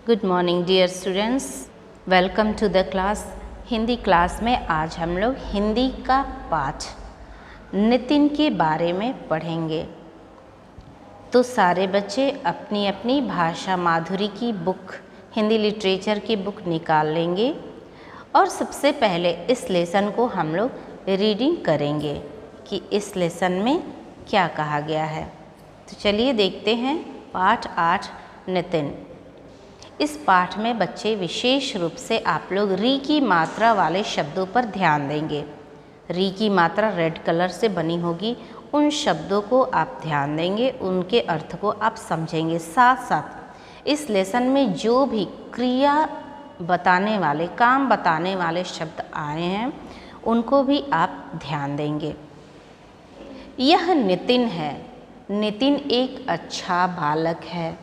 Good morning dear students, welcome to the class. Hindi class में आज हम लोग हिंदी का पाठ नितिन के बारे में पढ़ेंगे। तो सारे बच्चे अपनी अपनी भाषा माधुरी की बुक, हिंदी लिटरेचर की बुक निकाल लेंगे और सबसे पहले इस लेसन को हम लोग रीडिंग करेंगे कि इस लेसन में क्या कहा गया है। तो चलिए देखते हैं पाठ 8 नितिन। इस पाठ में बच्चे विशेष रूप से आप लोग री की मात्रा वाले शब्दों पर ध्यान देंगे। री की मात्रा रेड कलर से बनी होगी, उन शब्दों को आप ध्यान देंगे, उनके अर्थ को आप समझेंगे। साथ साथ इस लेसन में जो भी क्रिया बताने वाले, काम बताने वाले शब्द आए हैं उनको भी आप ध्यान देंगे। यह नितिन है। नितिन एक अच्छा बालक है।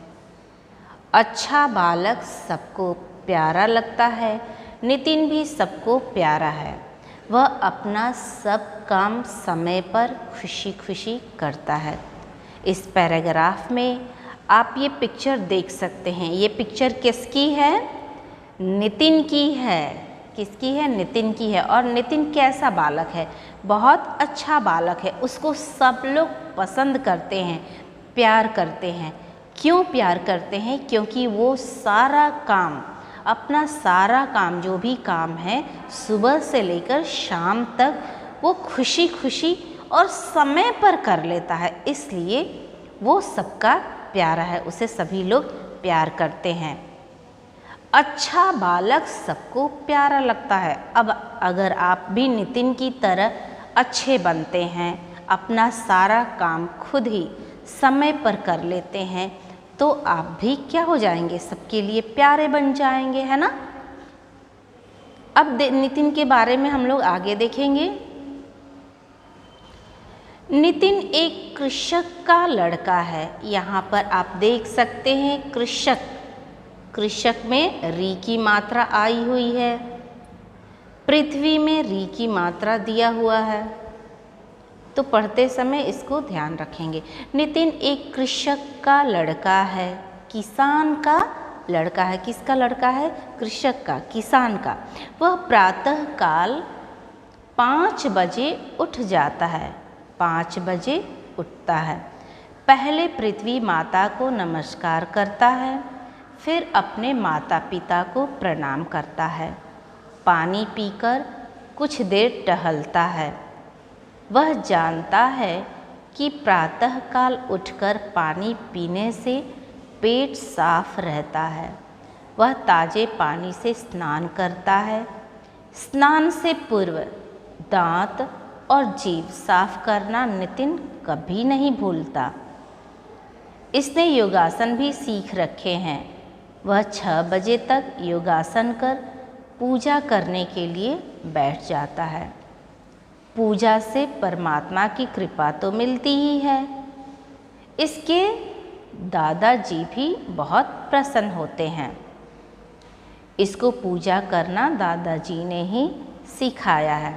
अच्छा बालक सबको प्यारा लगता है। नितिन भी सबको प्यारा है। वह अपना सब काम समय पर खुशी खुशी करता है। इस पैराग्राफ में आप ये पिक्चर देख सकते हैं। ये पिक्चर किसकी है? नितिन की है। किसकी है? नितिन की है। और नितिन कैसा बालक है? बहुत अच्छा बालक है। उसको सब लोग पसंद करते हैं, प्यार करते हैं। क्यों प्यार करते हैं? क्योंकि वो सारा काम, अपना सारा काम, जो भी काम है सुबह से लेकर शाम तक वो खुशी खुशी और समय पर कर लेता है, इसलिए वो सबका प्यारा है। उसे सभी लोग प्यार करते हैं। अच्छा बालक सबको प्यारा लगता है। अब अगर आप भी नितिन की तरह अच्छे बनते हैं, अपना सारा काम खुद ही समय पर कर लेते हैं, तो आप भी क्या हो जाएंगे? सबके लिए प्यारे बन जाएंगे, है ना। अब नितिन के बारे में हम लोग आगे देखेंगे। नितिन एक कृषक का लड़का है। यहाँ पर आप देख सकते हैं कृषक। कृषक में री की मात्रा आई हुई है। पृथ्वी में री की मात्रा दिया हुआ है, तो पढ़ते समय इसको ध्यान रखेंगे। नितिन एक कृषक का लड़का है, किसान का लड़का है। किसका लड़का है? कृषक का, किसान का। वह प्रातः काल 5 बजे उठ जाता है। 5 बजे उठता है। पहले पृथ्वी माता को नमस्कार करता है, फिर अपने माता पिता को प्रणाम करता है। पानी पीकर कुछ देर टहलता है। वह जानता है कि प्रातःकाल उठकर पानी पीने से पेट साफ रहता है। वह ताजे पानी से स्नान करता है। स्नान से पूर्व दांत और जीभ साफ करना नितिन कभी नहीं भूलता। इसने योगासन भी सीख रखे हैं। वह 6 बजे तक योगासन कर पूजा करने के लिए बैठ जाता है। पूजा से परमात्मा की कृपा तो मिलती ही है। इसके दादाजी भी बहुत प्रसन्न होते हैं। इसको पूजा करना दादाजी ने ही सिखाया है।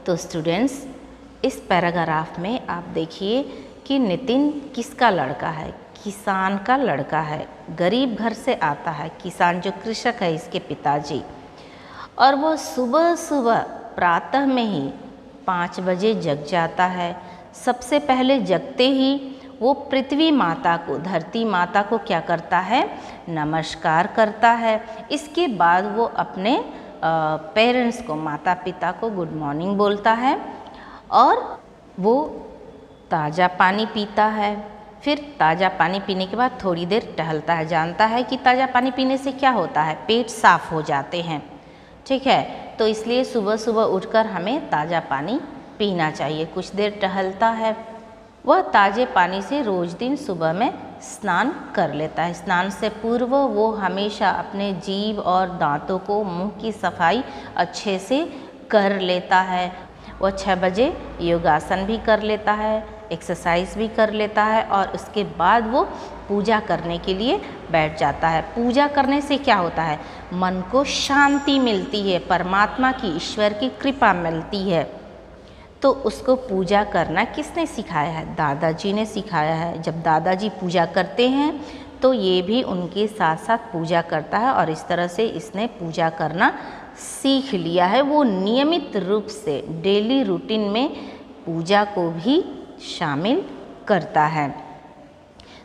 तो स्टूडेंट्स, इस पैराग्राफ में आप देखिए कि नितिन किसका लड़का है? किसान का लड़का है। गरीब घर से आता है। किसान जो कृषक है, इसके पिताजी। और वो सुबह सुबह प्रातः में ही 5 बजे जग जाता है। सबसे पहले जगते ही वो पृथ्वी माता को, धरती माता को क्या करता है? नमस्कार करता है। इसके बाद वो अपने पेरेंट्स को, माता पिता को गुड मॉर्निंग बोलता है और वो ताज़ा पानी पीता है। फिर ताज़ा पानी पीने के बाद थोड़ी देर टहलता है। जानता है कि ताज़ा पानी पीने से क्या होता है? पेट साफ हो जाते हैं। ठीक है, तो इसलिए सुबह सुबह उठकर हमें ताज़ा पानी पीना चाहिए। कुछ देर टहलता है। वह ताज़े पानी से रोज़ दिन सुबह में स्नान कर लेता है। स्नान से पूर्व वो हमेशा अपने जीभ और दांतों को, मुंह की सफाई अच्छे से कर लेता है। वह 6 बजे योगासन भी कर लेता है, एक्सरसाइज भी कर लेता है और उसके बाद वो पूजा करने के लिए बैठ जाता है। पूजा करने से क्या होता है? मन को शांति मिलती है, परमात्मा की, ईश्वर की कृपा मिलती है। तो उसको पूजा करना किसने सिखाया है? दादाजी ने सिखाया है। जब दादाजी पूजा करते हैं तो ये भी उनके साथ साथ पूजा करता है और इस तरह से इसने पूजा करना सीख लिया है। वो नियमित रूप से डेली रूटीन में पूजा को भी शामिल करता है।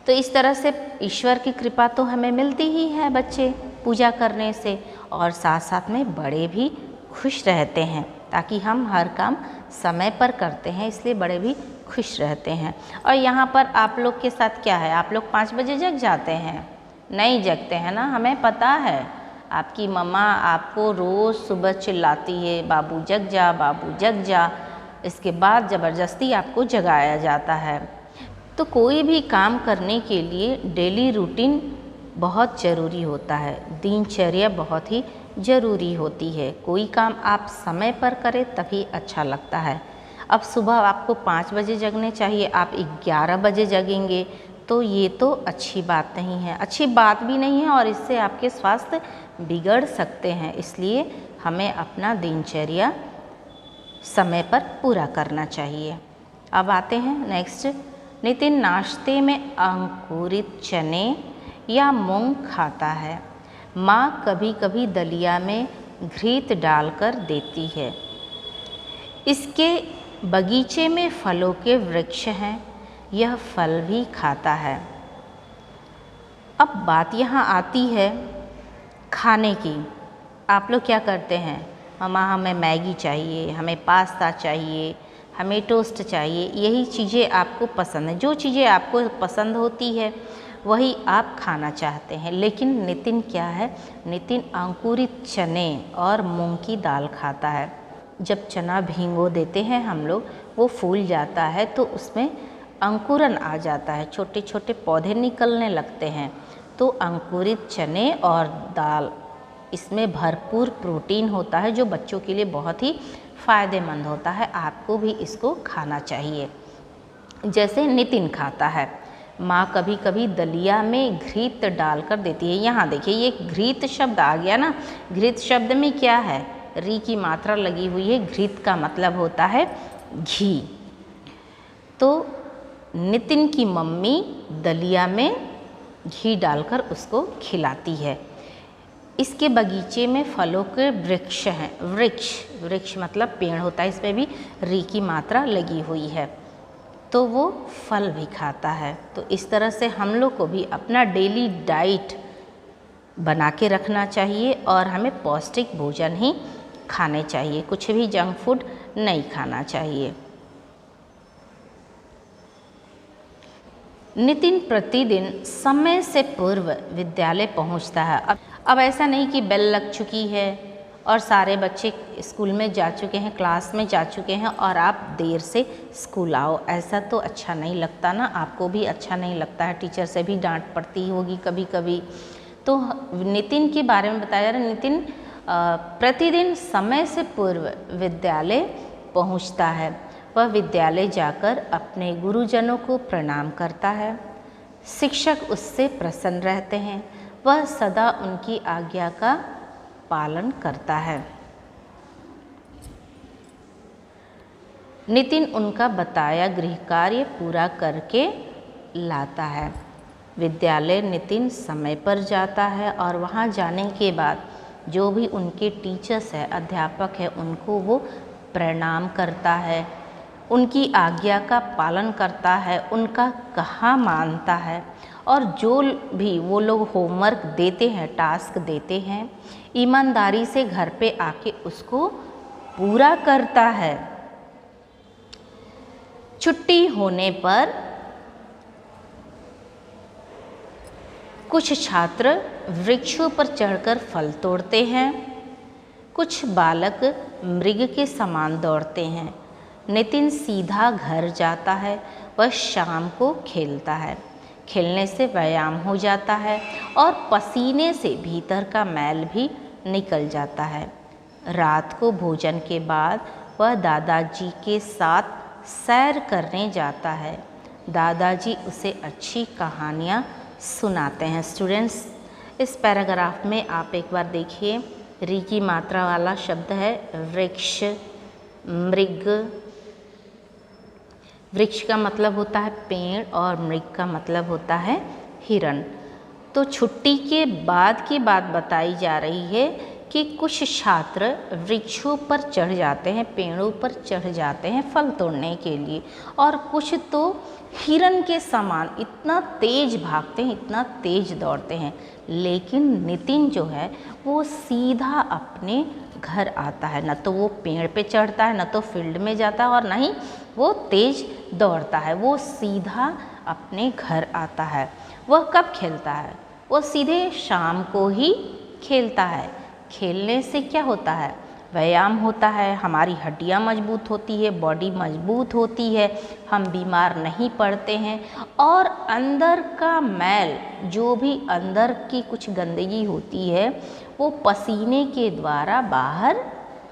तो इस तरह से ईश्वर की कृपा तो हमें मिलती ही है बच्चे पूजा करने से, और साथ साथ में बड़े भी खुश रहते हैं, ताकि हम हर काम समय पर करते हैं, इसलिए बड़े भी खुश रहते हैं। और यहाँ पर आप लोग के साथ क्या है, आप लोग 5 बजे जग जाते हैं? नहीं जगते हैं ना, हमें पता है। आपकी मम्मा आपको रोज़ सुबह चिल्लाती है, बाबू जग जा, बाबू जग जा। इसके बाद ज़बरदस्ती आपको जगाया जाता है। तो कोई भी काम करने के लिए डेली रूटीन बहुत ज़रूरी होता है, दिनचर्या बहुत ही ज़रूरी होती है। कोई काम आप समय पर करें तभी अच्छा लगता है। अब सुबह आपको 5 बजे जगने चाहिए, आप 11 बजे जगेंगे तो ये तो अच्छी बात नहीं है, अच्छी बात भी नहीं है, और इससे आपके स्वास्थ्य बिगड़ सकते हैं। इसलिए हमें अपना दिनचर्या समय पर पूरा करना चाहिए। अब आते हैं नेक्स्ट। नितिन नाश्ते में अंकुरित चने या मूंग खाता है। माँ कभी कभी दलिया में घृत डालकर देती है। इसके बगीचे में फलों के वृक्ष हैं, यह फल भी खाता है। अब बात यहाँ आती है खाने की। आप लोग क्या करते हैं, मम्मा हमें मैगी चाहिए, हमें पास्ता चाहिए, हमें टोस्ट चाहिए, यही चीज़ें आपको पसंद है। जो चीज़ें आपको पसंद होती है वही आप खाना चाहते हैं। लेकिन नितिन क्या है, नितिन अंकुरित चने और मूंग की दाल खाता है। जब चना भिगो देते हैं हम लोग, वो फूल जाता है तो उसमें अंकुरन आ जाता है, छोटे छोटे पौधे निकलने लगते हैं। तो अंकुरित चने और दाल, इसमें भरपूर प्रोटीन होता है जो बच्चों के लिए बहुत ही फ़ायदेमंद होता है। आपको भी इसको खाना चाहिए जैसे नितिन खाता है। माँ कभी कभी दलिया में घृत डालकर देती है। यहाँ देखिए ये घृत शब्द आ गया ना, घृत शब्द में क्या है, री की मात्रा लगी हुई है। घृत का मतलब होता है घी। तो नितिन की मम्मी दलिया में घी डालकर उसको खिलाती है। इसके बगीचे में फलों के वृक्ष हैं। वृक्ष मतलब पेड़ होता है, इसमें भी री की मात्रा लगी हुई है, तो वो फल भी खाता है। तो इस तरह से हम लोग को भी अपना डेली डाइट बना के रखना चाहिए और हमें पौष्टिक भोजन ही खाने चाहिए, कुछ भी जंक फूड नहीं खाना चाहिए। नितिन प्रतिदिन समय से पूर्व विद्यालय पहुंचता है। अब ऐसा नहीं कि बेल लग चुकी है और सारे बच्चे स्कूल में जा चुके हैं, क्लास में जा चुके हैं और आप देर से स्कूल आओ, ऐसा तो अच्छा नहीं लगता ना, आपको भी अच्छा नहीं लगता है, टीचर से भी डांट पड़ती होगी कभी कभी। तो नितिन के बारे में बताया जा रहा है, नितिन प्रतिदिन समय से पूर्व विद्यालय पहुंचता है। वह विद्यालय जाकर अपने गुरुजनों को प्रणाम करता है। शिक्षक उससे प्रसन्न रहते हैं, वह सदा उनकी आज्ञा का पालन करता है। नितिन उनका बताया गृह कार्य पूरा करके लाता है। विद्यालय नितिन समय पर जाता है और वहाँ जाने के बाद जो भी उनके टीचर्स है, अध्यापक है, उनको वो प्रणाम करता है, उनकी आज्ञा का पालन करता है, उनका कहा मानता है, और जो भी वो लोग होमवर्क देते हैं, टास्क देते हैं, ईमानदारी से घर पे आके उसको पूरा करता है। छुट्टी होने पर कुछ छात्र वृक्षों पर चढ़कर फल तोड़ते हैं, कुछ बालक मृग के समान दौड़ते हैं। नितिन सीधा घर जाता है, वह शाम को खेलता है। खेलने से व्यायाम हो जाता है और पसीने से भीतर का मैल भी निकल जाता है। रात को भोजन के बाद वह दादाजी के साथ सैर करने जाता है। दादाजी उसे अच्छी कहानियाँ सुनाते हैं। स्टूडेंट्स, इस पैराग्राफ में आप एक बार देखिए, री की मात्रा वाला शब्द है वृक्ष, मृग। वृक्ष का मतलब होता है पेड़ और मृग का मतलब होता है हिरण। तो छुट्टी के बाद की बात बताई जा रही है कि कुछ छात्र वृक्षों पर चढ़ जाते हैं, पेड़ों पर चढ़ जाते हैं फल तोड़ने के लिए, और कुछ तो हिरन के समान इतना तेज भागते हैं, इतना तेज दौड़ते हैं। लेकिन नितिन जो है वो सीधा अपने घर आता है, न तो वो पेड़ पे चढ़ता है, न तो फील्ड में जाता है, और न ही वो तेज दौड़ता है। वो सीधा अपने घर आता है। वह कब खेलता है? वो सीधे शाम को ही खेलता है। खेलने से क्या होता है? व्यायाम होता है, हमारी हड्डियां मजबूत होती है, बॉडी मजबूत होती है, हम बीमार नहीं पड़ते हैं, और अंदर का मैल, जो भी अंदर की कुछ गंदगी होती है, वो पसीने के द्वारा बाहर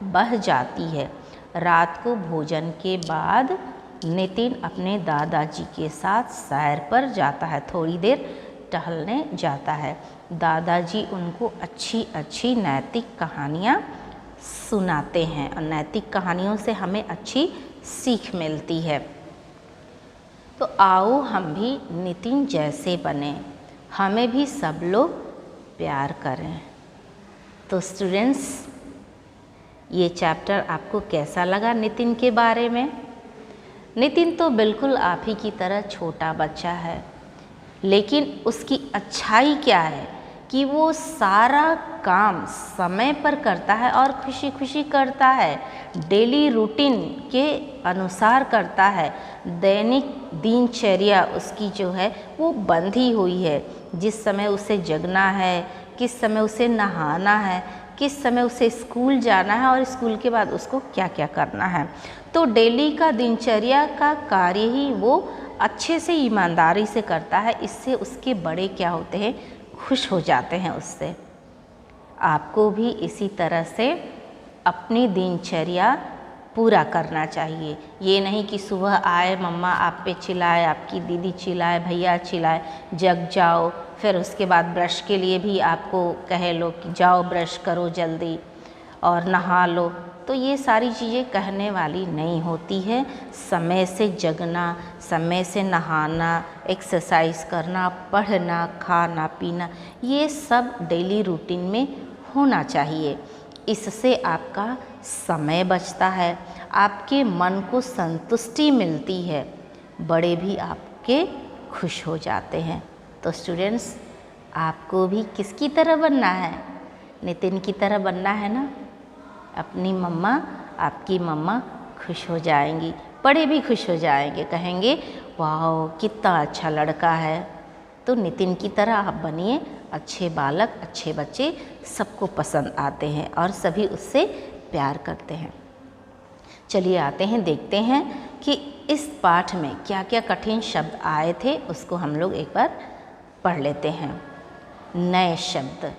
बह जाती है। रात को भोजन के बाद नितिन अपने दादाजी के साथ सैर पर जाता है, थोड़ी देर टहलने जाता है। दादाजी उनको अच्छी अच्छी नैतिक कहानियाँ सुनाते हैं, और नैतिक कहानियों से हमें अच्छी सीख मिलती है। तो आओ हम भी नितिन जैसे बने, हमें भी सब लोग प्यार करें। तो स्टूडेंट्स, ये चैप्टर आपको कैसा लगा नितिन के बारे में? नितिन तो बिल्कुल आप ही की तरह छोटा बच्चा है, लेकिन उसकी अच्छाई क्या है कि वो सारा काम समय पर करता है और खुशी खुशी करता है, डेली रूटीन के अनुसार करता है। दैनिक दिनचर्या उसकी जो है वो बंधी हुई है। जिस समय उसे जगना है, किस समय उसे नहाना है, किस समय उसे स्कूल जाना है, और स्कूल के बाद उसको क्या क्या करना है। तो डेली का दिनचर्या का कार्य ही वो अच्छे से ईमानदारी से करता है। इससे उसके बड़े क्या होते हैं? खुश हो जाते हैं उससे। आपको भी इसी तरह से अपनी दिनचर्या पूरा करना चाहिए। ये नहीं कि सुबह आए मम्मा आप पे चिल्लाए, आपकी दीदी चिल्लाए, भैया चिल्लाए, जग जाओ, फिर उसके बाद ब्रश के लिए भी आपको कहे लो कि जाओ ब्रश करो जल्दी और नहा लो। तो ये सारी चीज़ें कहने वाली नहीं होती है। समय से जगना, समय से नहाना, एक्सरसाइज करना, पढ़ना, खाना पीना, ये सब डेली रूटीन में होना चाहिए। इससे आपका समय बचता है, आपके मन को संतुष्टि मिलती है, बड़े भी आपके खुश हो जाते हैं। तो स्टूडेंट्स, आपको भी किसकी तरह बनना है? नितिन की तरह बनना है ना। अपनी मम्मा, आपकी मम्मा खुश हो जाएंगी, बड़े भी खुश हो जाएंगे, कहेंगे वाह कितना अच्छा लड़का है। तो नितिन की तरह आप बनिए। अच्छे बालक, अच्छे बच्चे सबको पसंद आते हैं और सभी उससे प्यार करते हैं। चलिए आते हैं, देखते हैं कि इस पाठ में क्या क्या कठिन शब्द आए थे, उसको हम लोग एक बार पढ़ लेते हैं। नए शब्द।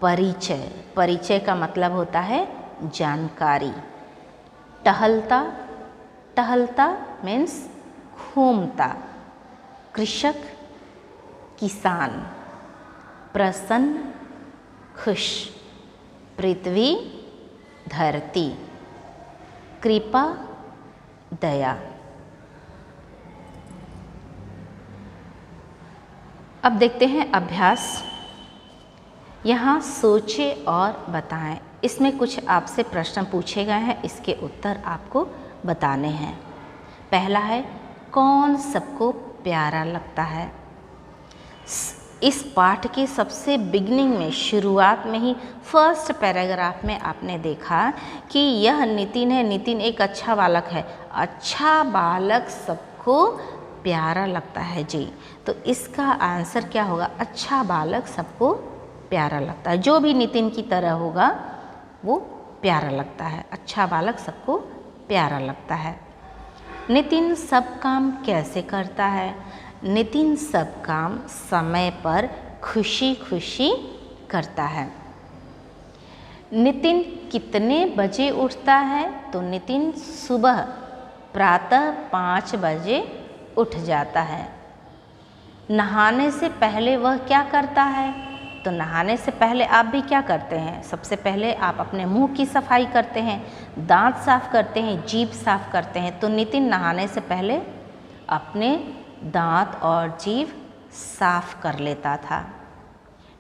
परिचय। परिचय का मतलब होता है जानकारी। टहलता। टहलता मीन्स घूमता। कृषक, किसान। प्रसन्न, खुश। पृथ्वी, धरती। कृपा, दया। अब देखते हैं अभ्यास। यहाँ सोचें और बताएं। इसमें कुछ आपसे प्रश्न पूछे गए हैं, इसके उत्तर आपको बताने हैं। पहला है, कौन सबको प्यारा लगता है? इस पाठ के सबसे बिगिनिंग में, शुरुआत में ही फर्स्ट पैराग्राफ में आपने देखा कि यह नितिन है, नितिन एक अच्छा बालक है। अच्छा बालक सबको प्यारा लगता है जी। तो इसका आंसर क्या होगा? अच्छा बालक सबको प्यारा लगता है। जो भी नितिन की तरह होगा वो प्यारा लगता है। अच्छा बालक सबको प्यारा लगता है। नितिन सब काम कैसे करता है? नितिन सब काम समय पर खुशी खुशी करता है। नितिन कितने बजे उठता है? तो नितिन सुबह प्रातः 5 बजे उठ जाता है। नहाने से पहले वह क्या करता है? तो नहाने से पहले आप भी क्या करते हैं? सबसे पहले आप अपने मुंह की सफाई करते हैं, दांत साफ करते हैं, जीभ साफ करते हैं। तो नितिन नहाने से पहले अपने दांत और जीभ साफ कर लेता था।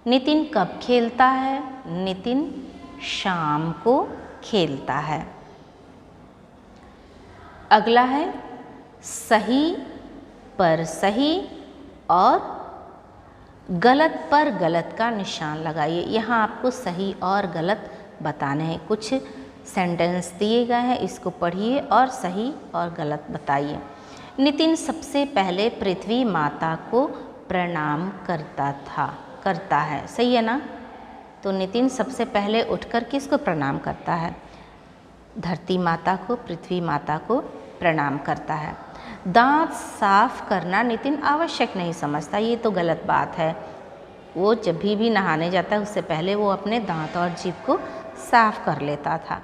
नितिन कब खेलता है? नितिन शाम को खेलता है। अगला है सही पर सही और गलत पर गलत का निशान लगाइए। यहाँ आपको सही और गलत बताने हैं। कुछ सेंटेंस दिए गए हैं, इसको पढ़िए और सही और गलत बताइए। नितिन सबसे पहले पृथ्वी माता को प्रणाम करता है। सही है ना? तो नितिन सबसे पहले उठकर किसको प्रणाम करता है? धरती माता को, पृथ्वी माता को प्रणाम करता है। दांत साफ करना नितिन आवश्यक नहीं समझता, ये तो गलत बात है। वो जब भी नहाने जाता है उससे पहले वो अपने दांत और जीभ को साफ कर लेता था।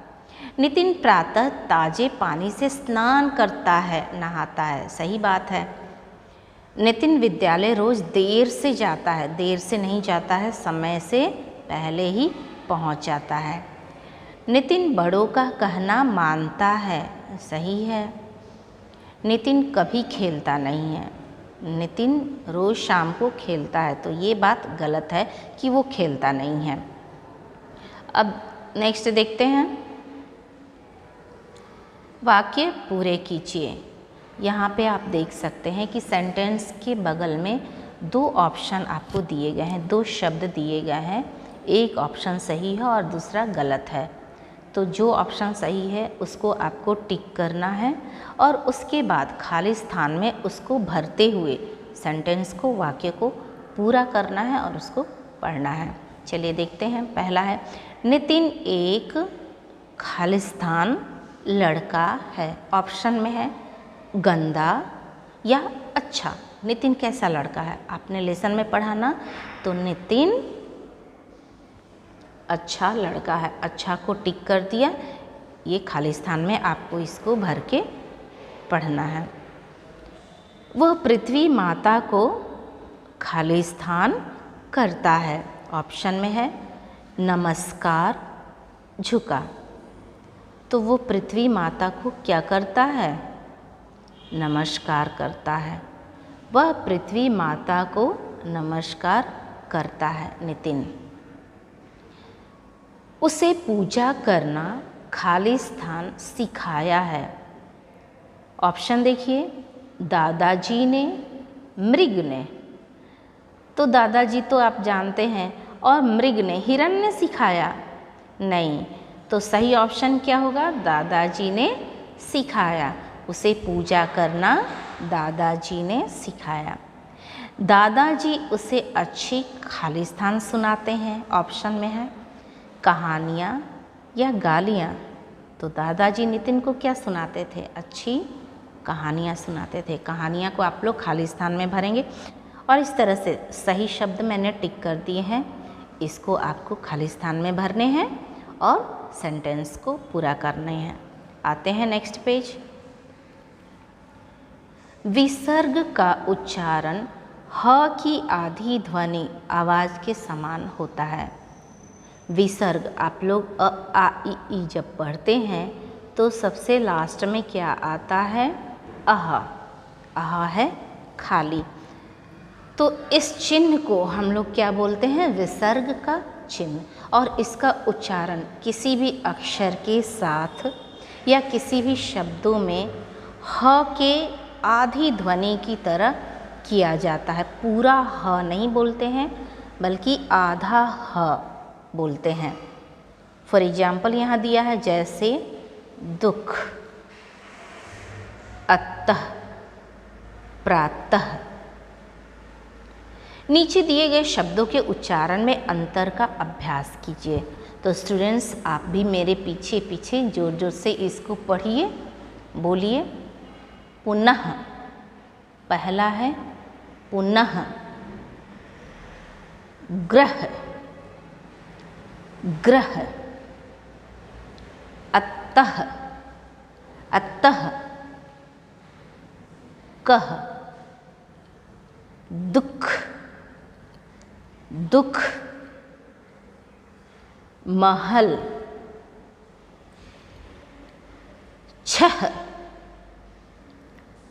नितिन प्रातः ताजे पानी से स्नान करता है, नहाता है। सही बात है। नितिन विद्यालय रोज देर से जाता है, देर से नहीं जाता है, समय से पहले ही पहुंच जाता है। नितिन बड़ों का कहना मानता है। सही है। नितिन कभी खेलता नहीं है। नितिन रोज़ शाम को खेलता है, तो ये बात गलत है कि वो खेलता नहीं है। अब नेक्स्ट देखते हैं, वाक्य पूरे कीजिए। यहाँ पे आप देख सकते हैं कि सेंटेंस के बगल में दो ऑप्शन आपको दिए गए हैं, दो शब्द दिए गए हैं। एक ऑप्शन सही है और दूसरा गलत है। तो जो ऑप्शन सही है उसको आपको टिक करना है और उसके बाद खाली स्थान में उसको भरते हुए सेंटेंस को, वाक्य को पूरा करना है और उसको पढ़ना है। चलिए देखते हैं। पहला है, नितिन एक खालिस्तान लड़का है। ऑप्शन में है गंदा या अच्छा। नितिन कैसा लड़का है? आपने लेसन में पढ़ा ना, तो नितिन अच्छा लड़का है। अच्छा को टिक कर दिया। ये खाली स्थान में आपको इसको भर के पढ़ना है। वह पृथ्वी माता को खाली स्थान करता है। ऑप्शन में है नमस्कार, झुका। तो वो पृथ्वी माता को क्या करता है? नमस्कार करता है। वह पृथ्वी माता को नमस्कार करता है। नितिन। उसे पूजा करना खाली स्थान सिखाया है। ऑप्शन देखिए, दादाजी ने, मृग ने। तो दादाजी तो आप जानते हैं, और मृग ने, हिरण ने सिखाया नहीं। तो सही ऑप्शन क्या होगा? दादाजी ने सिखाया। उसे पूजा करना दादाजी ने सिखाया। दादाजी उसे अच्छी खालिस्तान सुनाते हैं। ऑप्शन में है कहानियाँ या गालियाँ। तो दादाजी नितिन को क्या सुनाते थे? अच्छी कहानियाँ सुनाते थे। कहानियाँ को आप लोग खालिस्तान में भरेंगे और इस तरह से सही शब्द मैंने टिक कर दिए हैं, इसको आपको खालिस्तान में भरने हैं और सेंटेंस को पूरा करने हैं। आते हैं नेक्स्ट पेज। विसर्ग का उच्चारण ह की आधी ध्वनि आवाज़ के समान होता है। विसर्ग आप लोग अ आ इ ई जब पढ़ते हैं तो सबसे लास्ट में क्या आता है? अह। अह है खाली। तो इस चिन्ह को हम लोग क्या बोलते हैं? विसर्ग का चिन्ह। और इसका उच्चारण किसी भी अक्षर के साथ या किसी भी शब्दों में ह के आधी ध्वनि की तरह किया जाता है। पूरा ह नहीं बोलते हैं बल्कि आधा ह बोलते हैं। फॉर एग्जाम्पल यहाँ दिया है, जैसे दुख, अतः, प्रातः। नीचे दिए गए शब्दों के उच्चारण में अंतर का अभ्यास कीजिए। तो स्टूडेंट्स आप भी मेरे पीछे पीछे जोर जोर से इसको पढ़िए, बोलिए। पुनः, पहला है पुनः। ग्रह, ग्रह। अतः, अतः। कह, दुख, दुख। महल, छह,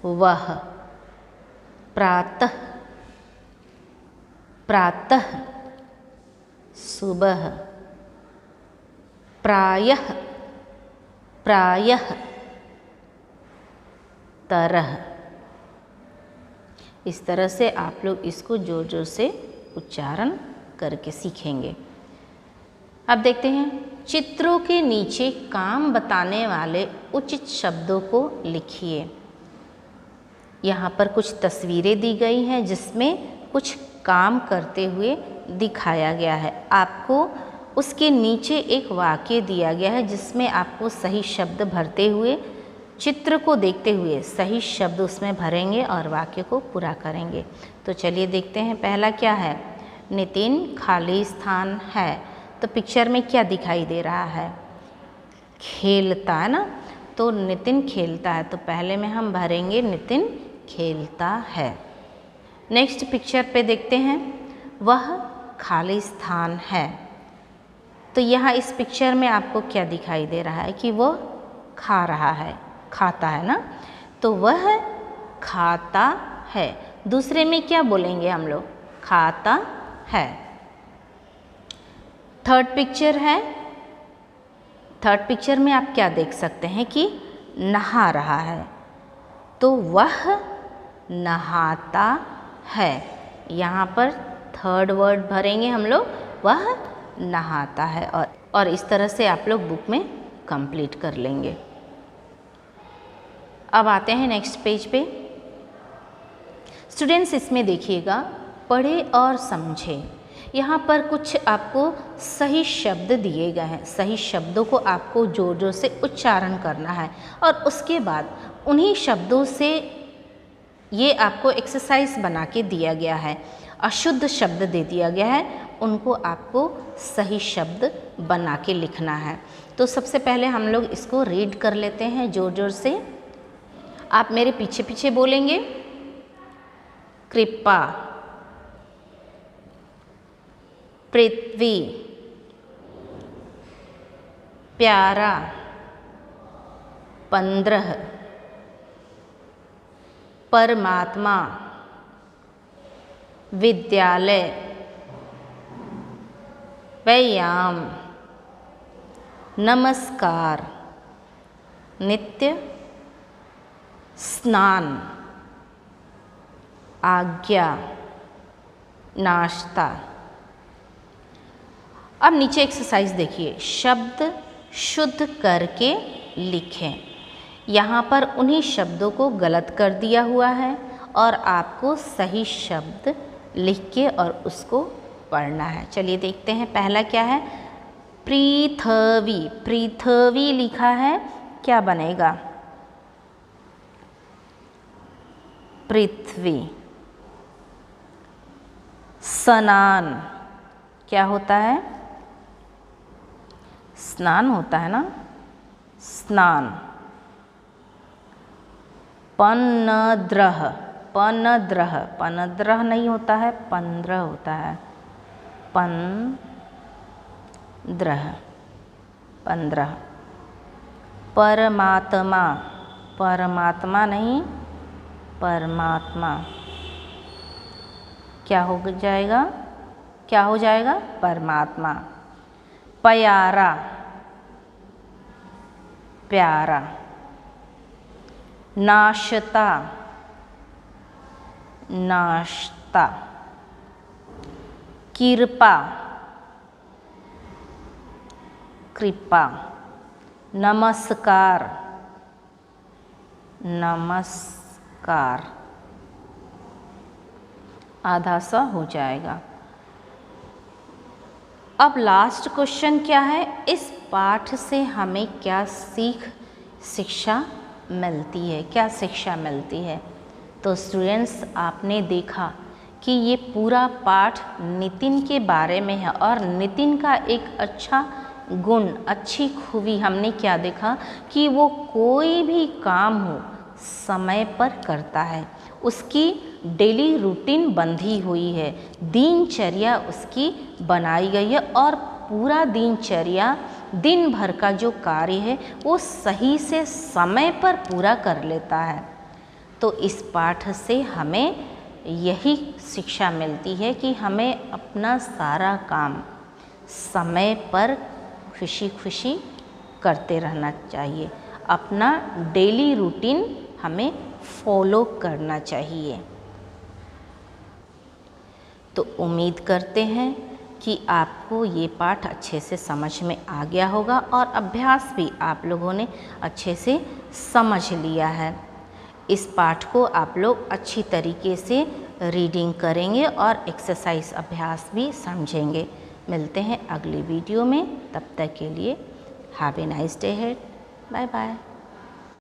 वह। प्रातः, प्रातः। सुबह, प्रायः, प्रायः, तरह। इस तरह से आप लोग इसको जोर जोर से उच्चारण करके सीखेंगे। अब देखते हैं, चित्रों के नीचे काम बताने वाले उचित शब्दों को लिखिए। यहाँ पर कुछ तस्वीरें दी गई हैं जिसमें कुछ काम करते हुए दिखाया गया है। आपको उसके नीचे एक वाक्य दिया गया है जिसमें आपको सही शब्द भरते हुए, चित्र को देखते हुए सही शब्द उसमें भरेंगे और वाक्य को पूरा करेंगे। तो चलिए देखते हैं, पहला क्या है, नितिन खाली स्थान है। तो पिक्चर में क्या दिखाई दे रहा है, खेलता है ना, तो नितिन खेलता है, तो पहले में हम भरेंगे नितिन खेलता है। नेक्स्ट पिक्चर पे देखते हैं, वह खाली स्थान है। तो यहाँ इस पिक्चर में आपको क्या दिखाई दे रहा है कि वो खा रहा है, खाता है ना, तो वह खाता है। दूसरे में क्या बोलेंगे हम लोग, खाता है। थर्ड पिक्चर है, थर्ड पिक्चर में आप क्या देख सकते हैं कि नहा रहा है, तो वह नहाता है। यहाँ पर थर्ड वर्ड भरेंगे हम लोग, वह नहाता है। और इस तरह से आप लोग बुक में कंप्लीट कर लेंगे। अब आते हैं नेक्स्ट पेज पे। स्टूडेंट्स, इसमें देखिएगा, पढ़े और समझे। यहाँ पर कुछ आपको सही शब्द दिए गए हैं, सही शब्दों को आपको जोर जोर से उच्चारण करना है और उसके बाद उन्हीं शब्दों से ये आपको एक्सरसाइज बना के दिया गया है। अशुद्ध शब्द दे दिया गया है, उनको आपको सही शब्द बना के लिखना है। तो सबसे पहले हम लोग इसको रीड कर लेते हैं जोर जोर से। आप मेरे पीछे पीछे बोलेंगे, कृपा, पृथ्वी, प्यारा, 15, परमात्मा, विद्यालय, व्यायाम, नमस्कार, नित्य, स्नान, आज्ञा, नाश्ता। अब नीचे एक्सरसाइज देखिए, शब्द शुद्ध करके लिखें। यहाँ पर उन्हीं शब्दों को गलत कर दिया हुआ है और आपको सही शब्द लिख के और उसको पढ़ना है। चलिए देखते हैं, पहला क्या है, पृथ्वी, पृथ्वी लिखा है, क्या बनेगा, पृथ्वी। स्नान क्या होता है, स्नान होता है ना, स्नान। पनद्रह, पनद्रह, पनद्रह नहीं होता है, 15 होता है, 15। परमात्मा, परमात्मा नहीं, परमात्मा। क्या हो जाएगा, क्या हो जाएगा, परमात्मा। प्यारा, प्यारा। नाश्ता, नाश्ता। कृपा, कृपा। नमस्कार, नमस्कार। आधा सा हो जाएगा। अब लास्ट क्वेश्चन क्या है, इस पाठ से हमें क्या शिक्षा मिलती है, क्या शिक्षा मिलती है। तो स्टूडेंट्स, आपने देखा कि ये पूरा पाठ नितिन के बारे में है और नितिन का एक अच्छा गुण, अच्छी खूबी हमने क्या देखा कि वो कोई भी काम हो समय पर करता है। उसकी डेली रूटीन बंधी हुई है, दिनचर्या उसकी बनाई गई है और पूरा दिनचर्या, दिन भर का जो कार्य है वो सही से समय पर पूरा कर लेता है। तो इस पाठ से हमें यही शिक्षा मिलती है कि हमें अपना सारा काम समय पर खुशी खुशी करते रहना चाहिए। अपना डेली रूटीन हमें फॉलो करना चाहिए। तो उम्मीद करते हैं कि आपको ये पाठ अच्छे से समझ में आ गया होगा और अभ्यास भी आप लोगों ने अच्छे से समझ लिया है। इस पाठ को आप लोग अच्छी तरीके से रीडिंग करेंगे और एक्सरसाइज अभ्यास भी समझेंगे। मिलते हैं अगली वीडियो में, तब तक के लिए have a nice day ahead. Bye bye.